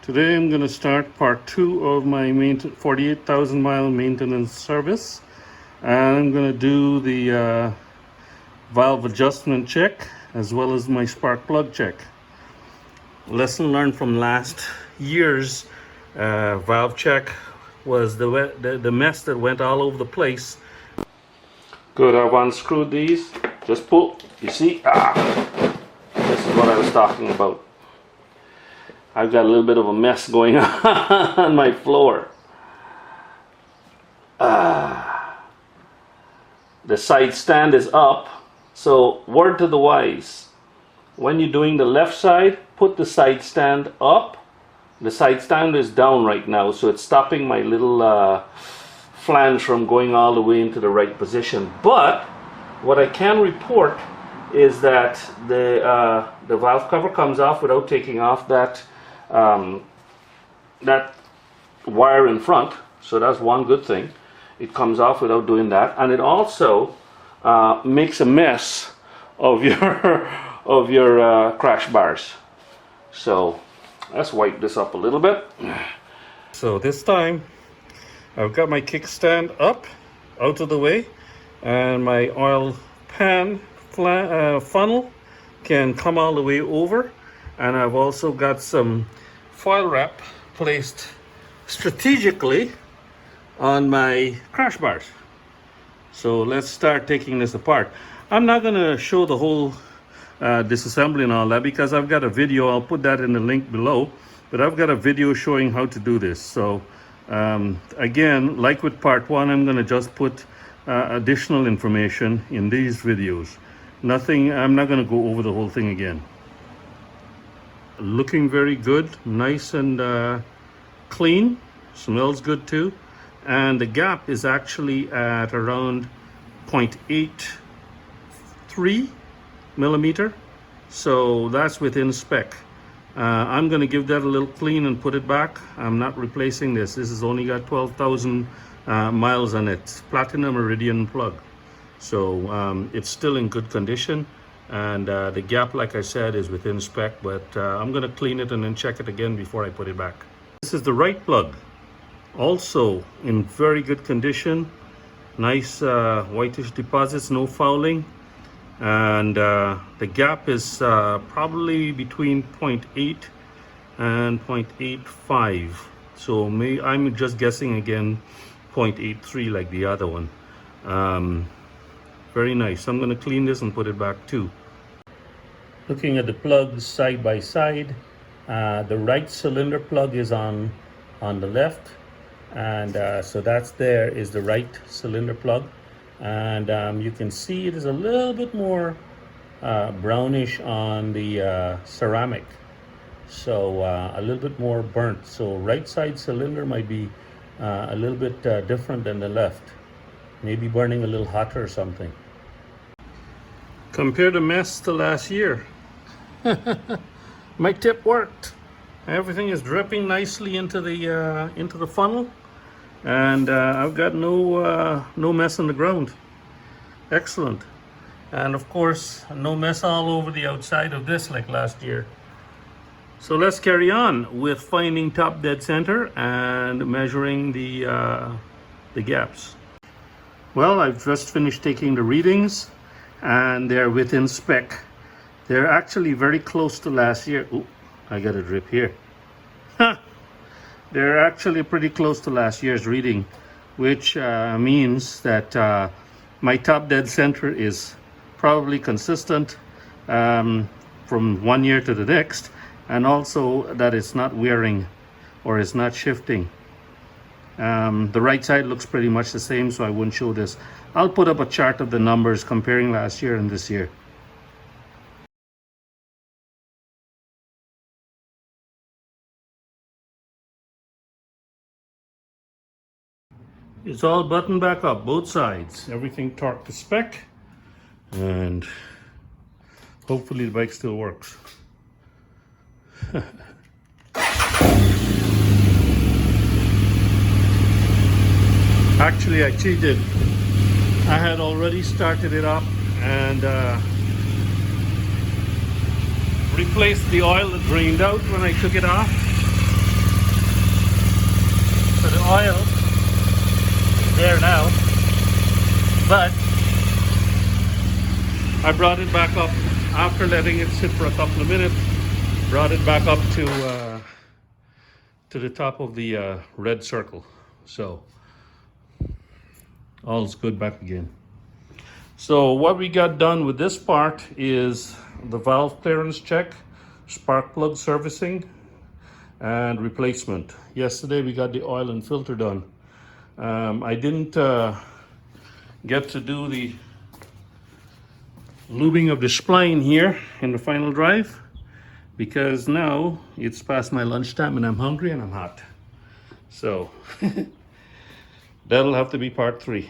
Today I'm going to start part 2 of my 48,000 mile maintenance service, and I'm going to do the valve adjustment check as well as my spark plug check. Lesson learned from last year's valve check was the mess that went all over the place. Good, I've unscrewed these. Just pull. You see? This is what I was talking about. I've got a little bit of a mess going on my floor. The side stand is up, so word to the wise. When you're doing the left side, put the side stand up. The side stand is down right now, so it's stopping my little flange from going all the way into the right position. But what I can report is that the valve cover comes off without taking off that wire in front, so that's one good thing. It comes off without doing that, and it also makes a mess of your crash bars. So let's wipe this up a little bit. So this time I've got my kickstand up, out of the way, and my oil pan funnel can come all the way over, and I've also got some foil wrap placed strategically on my crash bars. So let's start taking this apart. I'm not going to show the whole disassembly and all that because I've got a video. I'll put that in the link below, but I've got a video showing how to do this. So again, like with part 1, I'm going to just put additional information in these videos. I'm not going to go over the whole thing again. Looking very good, nice and clean, smells good too, and the gap is actually at around 0.83 millimeter, so that's within spec. I'm going to give that a little clean and put it back. I'm not replacing this. This has only got 12,000 miles on it. Platinum iridium plug, so it's still in good condition. And the gap, like I said, is within spec, but I'm going to clean it and then check it again before I put it back. This is the right plug, also in very good condition. Nice whitish deposits, no fouling. And the gap is probably between 0.8 and 0.85. So I'm just guessing again 0.83 like the other one. Very nice. I'm going to clean this and put it back too. Looking at the plugs side by side, the right cylinder plug is on the left, and so that's there is the right cylinder plug, and you can see it is a little bit more brownish on the ceramic, so a little bit more burnt. So right side cylinder might be a little bit different than the left, maybe burning a little hotter or something. Compare the mess to last year. My tip worked. Everything is dripping nicely into the funnel, and I've got no mess on the ground. Excellent. And of course, no mess all over the outside of this like last year. So let's carry on with finding top dead center and measuring the gaps. Well, I've just finished taking the readings, and they're within spec. They're actually very close to last year. Ooh, I got a drip here. They're actually pretty close to last year's reading, which means that my top dead center is probably consistent from one year to the next, and also that it's not wearing or it's not shifting. The right side looks pretty much the same, so I wouldn't show this. I'll put up a chart of the numbers comparing last year and this year. It's all buttoned back up, both sides. Everything torqued to spec, and hopefully the bike still works. Actually, I cheated. I had already started it up and replaced the oil that drained out when I took it off. So the oil is there now, but I brought it back up after letting it sit for a couple of minutes. Brought it back up to the top of the red circle. So all's good back again. So what we got done with this part is the valve clearance check, spark plug servicing, and replacement. Yesterday we got the oil and filter done. I didn't get to do the lubing of the spline here in the final drive because now it's past my lunchtime and I'm hungry and I'm hot. So that'll have to be part 3.